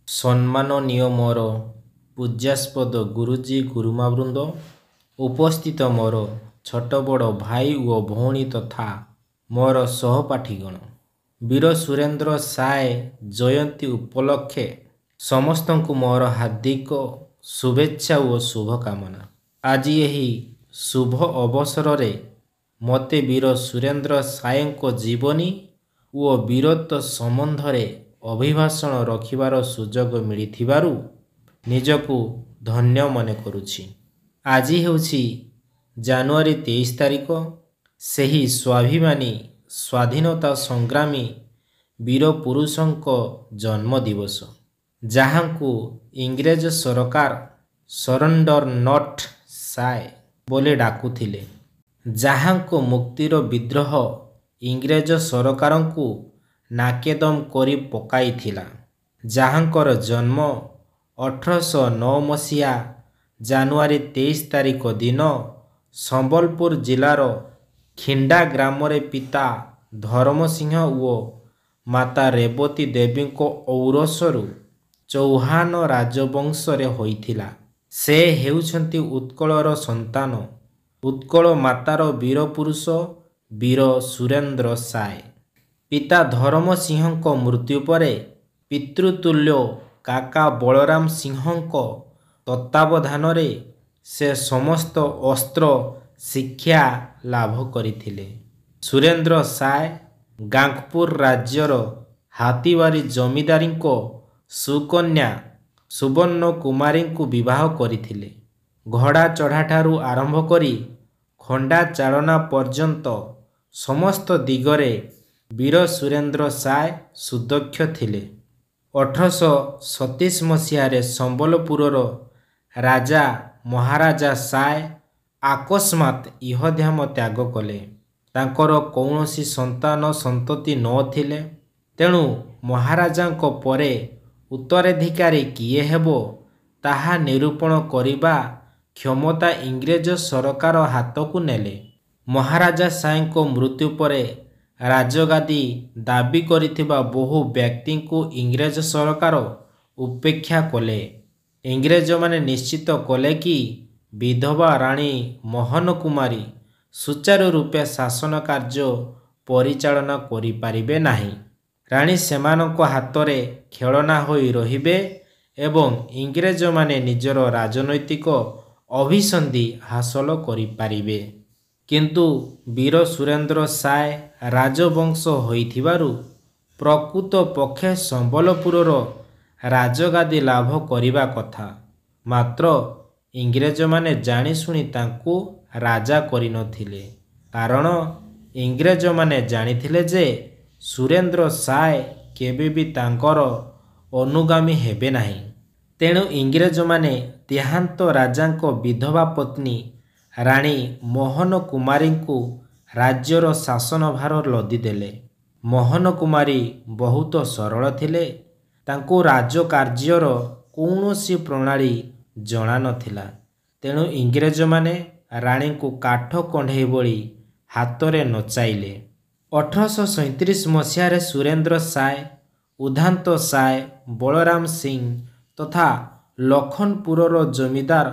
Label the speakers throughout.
Speaker 1: ସମ୍ମାନନୀୟ ମୋର ପୂଜ୍ୟାସ୍ପଦ ଗୁରୁଜୀ ଗୁରୁମାବୃନ୍ଦ, ଉପସ୍ଥିତ ମୋର ଛୋଟ ବଡ଼ ଭାଇ ଓ ଭଉଣୀ ତଥା ମୋର ସହପାଠୀଗଣ, ବୀର ସୁରେନ୍ଦ୍ର ସାଏ ଜୟନ୍ତୀ ଉପଲକ୍ଷେ ସମସ୍ତଙ୍କୁ ମୋର ହାର୍ଦ୍ଦିକ ଶୁଭେଚ୍ଛା ଓ ଶୁଭକାମନା। ଆଜି ଏହି ଶୁଭ ଅବସରରେ ମୋତେ ବୀର ସୁରେନ୍ଦ୍ର ସାଏଙ୍କ ଜୀବନୀ ଓ ବୀରତ୍ୱ ସମ୍ବନ୍ଧରେ ଅଭିଭାଷଣ ରଖିବାର ସୁଯୋଗ ମିଳିଥିବାରୁ ନିଜକୁ ଧନ୍ୟ ମନେ କରୁଛି। ଆଜି ହେଉଛି ଜାନୁଆରୀ 23 ତାରିଖ, ସେହି ସ୍ୱାଭିମାନୀ ସ୍ୱାଧୀନତା ସଂଗ୍ରାମୀ ବୀର ପୁରୁଷଙ୍କ ଜନ୍ମ ଦିବସ, ଯାହାଙ୍କୁ ଇଂରେଜ ସରକାର ସରେଣ୍ଡର ନଟ୍ ସାଏ ବୋଲି ଡାକୁଥିଲେ, ଯାହାଙ୍କ ମୁକ୍ତିର ବିଦ୍ରୋହ ଇଂରେଜ ସରକାରଙ୍କୁ ନାକେଦମ କରି ପକାଇଥିଲା, ଯାହାଙ୍କର ଜନ୍ମ 1809 ମସିହା ଜାନୁଆରୀ 23 ତାରିଖ ଦିନ ସମ୍ବଲପୁର ଜିଲ୍ଲାର ଖିଣ୍ଡା ଗ୍ରାମରେ ପିତା ଧରମସିଂହ ଓ ମାତା ରେବତୀ ଦେବୀଙ୍କ ଔରସରୁ ଚୌହାନ ରାଜବଂଶରେ ହୋଇଥିଲା। ସେ ହେଉଛନ୍ତି ଉତ୍କଳର ସନ୍ତାନ, ଉତ୍କଳ ମାତାର ବୀରପୁରୁଷ ବୀର ସୁରେନ୍ଦ୍ର ସାଏ। ପିତା ଧରମସିଂହଙ୍କ ମୃତ୍ୟୁ ପରେ ପିତୃତୁଲ୍ୟ କାକା ବଳରାମ ସିଂହଙ୍କ ତତ୍ତ୍ୱାବଧାନରେ ସେ ସମସ୍ତ ଅସ୍ତ୍ର ଶିକ୍ଷା ଲାଭ କରିଥିଲେ। ସୁରେନ୍ଦ୍ର ସାଏ ଗାଙ୍ଗପୁର ରାଜ୍ୟର ହାତୀବାରୀ ଜମିଦାରଙ୍କ ସୁକନ୍ୟା ସୁବର୍ଣ୍ଣ କୁମାରୀଙ୍କୁ ବିବାହ କରିଥିଲେ। ଘୋଡ଼ା ଚଢ଼ାଠାରୁ ଆରମ୍ଭ କରି ଖଣ୍ଡା ଚାଳନା ପର୍ଯ୍ୟନ୍ତ ସମସ୍ତ ଦିଗରେ ବୀର ସୁରେନ୍ଦ୍ର ସାଏ ସୁଦକ୍ଷ ଥିଲେ। 1837 ମସିହାରେ ସମ୍ବଲପୁରର ରାଜା ମହାରାଜା ସାଏ ଅକସ୍ମାତ୍ ଇହଧାମ ତ୍ୟାଗ କଲେ। ତାଙ୍କର କୌଣସି ସନ୍ତାନ ସନ୍ତତି ନଥିଲେ। ତେଣୁ ମହାରାଜାଙ୍କ ପରେ ଉତ୍ତରାଧିକାରୀ କିଏ ହେବ, ତାହା ନିରୂପଣ କରିବା କ୍ଷମତା ଇଂରେଜ ସରକାର ହାତକୁ ନେଲେ। ମହାରାଜା ସାଏଙ୍କ ମୃତ୍ୟୁ ପରେ ରାଜଗାଦି ଦାବି କରିଥିବା ବହୁ ବ୍ୟକ୍ତିଙ୍କୁ ଇଂରେଜ ସରକାର ଉପେକ୍ଷା କଲେ। ଇଂରେଜମାନେ ନିଶ୍ଚିତ କଲେ କି ବିଧବା ରାଣୀ ମୋହନ କୁମାରୀ ସୁଚାରୁ ରୂପେ ଶାସନ କାର୍ଯ୍ୟ ପରିଚାଳନା କରିପାରିବେ ନାହିଁ। ରାଣୀ ସେମାନଙ୍କ ହାତରେ ଖେଳନା ହୋଇ ରହିବେ ଏବଂ ଇଂରେଜମାନେ ନିଜର ରାଜନୈତିକ ଅଭିସନ୍ଧି ହାସଲ କରିପାରିବେ। କିନ୍ତୁ ବୀର ସୁରେନ୍ଦ୍ର ସାଏ ରାଜବଂଶ ହୋଇଥିବାରୁ ପ୍ରକୃତ ପକ୍ଷେ ସମ୍ବଲପୁରର ରାଜଗାଦି ଲାଭ କରିବା କଥା, ମାତ୍ର ଇଂରେଜମାନେ ଜାଣିଶୁଣି ତାଙ୍କୁ ରାଜା କରିନଥିଲେ। କାରଣ ଇଂରେଜମାନେ ଜାଣିଥିଲେ ଯେ ସୁରେନ୍ଦ୍ର ସାଏ କେବେ ବି ତାଙ୍କର ଅନୁଗାମୀ ହେବେ ନାହିଁ। ତେଣୁ ଇଂରେଜମାନେ ଦେହାନ୍ତ ରାଜାଙ୍କ ବିଧବା ପତ୍ନୀ ରାଣୀ ମୋହନ କୁମାରୀଙ୍କୁ ରାଜ୍ୟର ଶାସନଭାର ଲଦିଦେଲେ। ମୋହନ କୁମାରୀ ବହୁତ ସରଳ ଥିଲେ। ତାଙ୍କୁ ରାଜକାର୍ଯ୍ୟର କୌଣସି ପ୍ରଣାଳୀ ଜଣାନଥିଲା। ତେଣୁ ଇଂରେଜମାନେ ରାଣୀଙ୍କୁ କାଠ କଣ୍ଢେଇ ଭଳି ହାତରେ ନଚାଇଲେ। 1837 ମସିହାରେ ସୁରେନ୍ଦ୍ର ସାଏ, ଉଦ୍ଦାନ୍ତ ସାଏ, ବଳରାମ ସିଂ ତଥା ଲଖନପୁରର ଜମିଦାର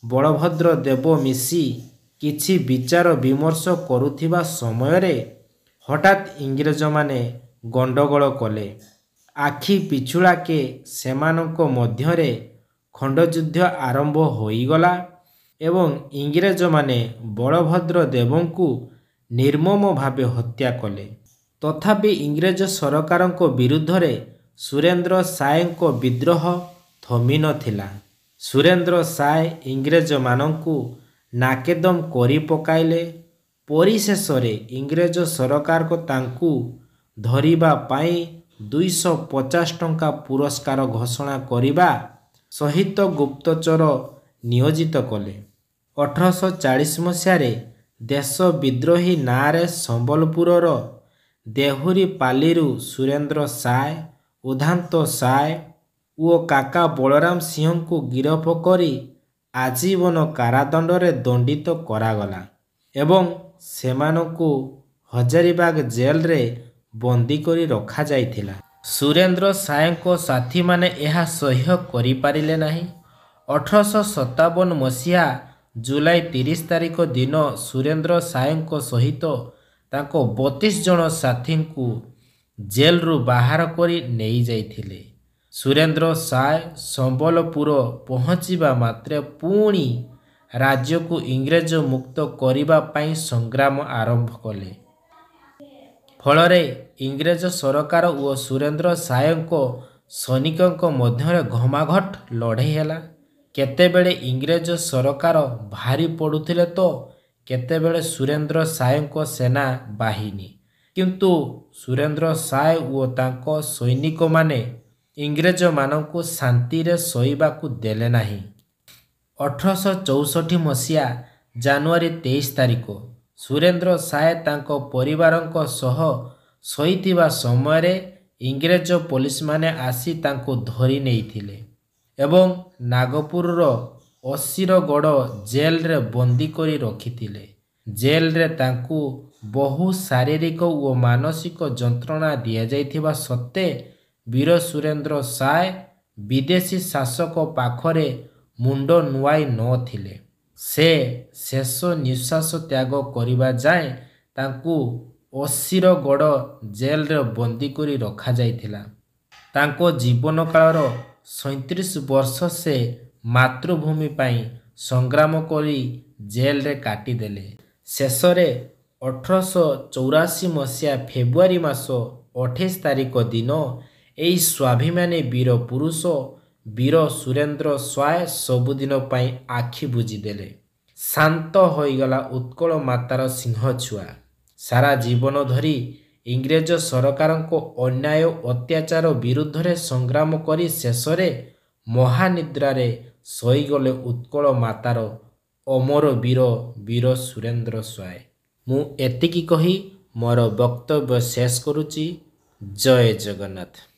Speaker 1: ବଳଭଦ୍ର ଦେବ ମିଶି କିଛି ବିଚାର ବିମର୍ଶ କରୁଥିବା ସମୟରେ ହଠାତ୍ ଇଂରେଜମାନେ ଗଣ୍ଡଗୋଳ କଲେ। ଆଖି ପିଛୁଳାକେ ସେମାନଙ୍କ ମଧ୍ୟରେ ଖଣ୍ଡଯୁଦ୍ଧ ଆରମ୍ଭ ହୋଇଗଲା ଏବଂ ଇଂରେଜମାନେ ବଳଭଦ୍ର ଦେବଙ୍କୁ ନିର୍ମମ ଭାବେ ହତ୍ୟା କଲେ। ତଥାପି ଇଂରେଜ ସରକାରଙ୍କ ବିରୁଦ୍ଧରେ ସୁରେନ୍ଦ୍ର ସାଏଙ୍କ ବିଦ୍ରୋହ ଥମିନଥିଲା। ସୁରେନ୍ଦ୍ର ସାଏ ଇଂରେଜମାନଙ୍କୁ ନାକେଦମ କରି ପକାଇଲେ। ପରିଶେଷରେ ଇଂରେଜ ସରକାର ତାଙ୍କୁ ଧରିବା ପାଇଁ 250 ଟଙ୍କା ପୁରସ୍କାର ଘୋଷଣା କରିବା ସହିତ ଗୁପ୍ତଚର ନିୟୋଜିତ କଲେ। 1840 ମସିହାରେ ଦେଶ ବିଦ୍ରୋହୀ ନାଁରେ ସମ୍ବଲପୁରର ଦେହୁରୀପାଲିରୁ ସୁରେନ୍ଦ୍ର ସାଏ, ଉଦ୍ଦାନ୍ତ ସାଏ ଓ କାକା ବଳରାମ ସିଂହଙ୍କୁ ଗିରଫ କରି ଆଜୀବନ କାରାଦଣ୍ଡରେ ଦଣ୍ଡିତ କରାଗଲା ଏବଂ ସେମାନଙ୍କୁ ହଜାରିବାଗ ଜେଲରେ ବନ୍ଦୀ କରି ରଖାଯାଇଥିଲା। ସୁରେନ୍ଦ୍ର ସାଏଙ୍କ ସାଥୀମାନେ ଏହା ସହ୍ୟ କରିପାରିଲେ ନାହିଁ। 1857 ମସିହା ଜୁଲାଇ 30 ତାରିଖ ଦିନ ସୁରେନ୍ଦ୍ର ସାଏଙ୍କ ସହିତ ତାଙ୍କ 32 ଜଣ ସାଥୀଙ୍କୁ ଜେଲରୁ ବାହାର କରି ନେଇଯାଇଥିଲେ। ସୁରେନ୍ଦ୍ର ସାଏ ସମ୍ବଲପୁର ପହଞ୍ଚିବା ମାତ୍ରେ ପୁଣି ରାଜ୍ୟକୁ ଇଂରେଜ ମୁକ୍ତ କରିବା ପାଇଁ ସଂଗ୍ରାମ ଆରମ୍ଭ କଲେ। ଫଳରେ ଇଂରେଜ ସରକାର ଓ ସୁରେନ୍ଦ୍ର ସାଏଙ୍କ ସୈନିକଙ୍କ ମଧ୍ୟରେ ଘମାଘୋଟ ଲଢ଼େଇ ହେଲା। କେତେବେଳେ ଇଂରେଜ ସରକାର ଭାରି ପଡ଼ୁଥିଲେ ତ କେତେବେଳେ ସୁରେନ୍ଦ୍ର ସାଏଙ୍କ ସେନା ବାହିନୀ। କିନ୍ତୁ ସୁରେନ୍ଦ୍ର ସାଏ ଓ ତାଙ୍କ ସୈନିକମାନେ ଇଂରେଜମାନଙ୍କୁ ଶାନ୍ତିରେ ଶୋଇବାକୁ ଦେଲେ ନାହିଁ। 1864 ମସିହା ଜାନୁଆରୀ 23 ତାରିଖ ସୁରେନ୍ଦ୍ର ସାଏ ତାଙ୍କ ପରିବାରଙ୍କ ସହ ଶୋଇଥିବା ସମୟରେ ଇଂରେଜ ପୋଲିସମାନେ ଆସି ତାଙ୍କୁ ଧରି ନେଇଥିଲେ ଏବଂ ନାଗପୁରର ଅସିରଗଡ଼ ଜେଲରେ ବନ୍ଦୀ କରି ରଖିଥିଲେ। ଜେଲରେ ତାଙ୍କୁ ବହୁ ଶାରୀରିକ ଓ ମାନସିକ ଯନ୍ତ୍ରଣା ଦିଆଯାଇଥିବା ସତ୍ତ୍ୱେ ବୀର ସୁରେନ୍ଦ୍ର ସାଏ ବିଦେଶୀ ଶାସକ ପାଖରେ ମୁଣ୍ଡ ନୁଆଇ ନଥିଲେ। ସେ ଶେଷ ନିଶ୍ୱାସ ତ୍ୟାଗ କରିବା ଯାଏଁ ତାଙ୍କୁ ଅସିରଗଡ଼ ଜେଲରେ ବନ୍ଦୀ କରି ରଖାଯାଇଥିଲା। ତାଙ୍କ ଜୀବନକାଳର 37 ବର୍ଷ ସେ ମାତୃଭୂମି ପାଇଁ ସଂଗ୍ରାମ କରି ଜେଲରେ କାଟିଦେଲେ। ଶେଷରେ 1884 ମସିହା ଫେବୃଆରୀ ମାସ 28 ତାରିଖ ଦିନ ଏହି ସ୍ୱାଭିମାନୀ ବୀର ପୁରୁଷ ବୀର ସୁରେନ୍ଦ୍ର ସାଏ ସବୁଦିନ ପାଇଁ ଆଖି ବୁଜିଦେଲେ। ଶାନ୍ତ ହୋଇଗଲା ଉତ୍କଳ ମାତାର ସିଂହଛୁଆ। ସାରା ଜୀବନ ଧରି ଇଂରେଜ ସରକାରଙ୍କ ଅନ୍ୟାୟ ଅତ୍ୟାଚାର ବିରୁଦ୍ଧରେ ସଂଗ୍ରାମ କରି ଶେଷରେ ମହାନିଦ୍ରାରେ ଶୋଇଗଲେ ଉତ୍କଳ ମାତାର ଅମର ବୀର ବୀର ସୁରେନ୍ଦ୍ର ସାଏ। ମୁଁ ଏତିକି କହି ମୋର ବକ୍ତବ୍ୟ ଶେଷ କରୁଛି। ଜୟ ଜଗନ୍ନାଥ।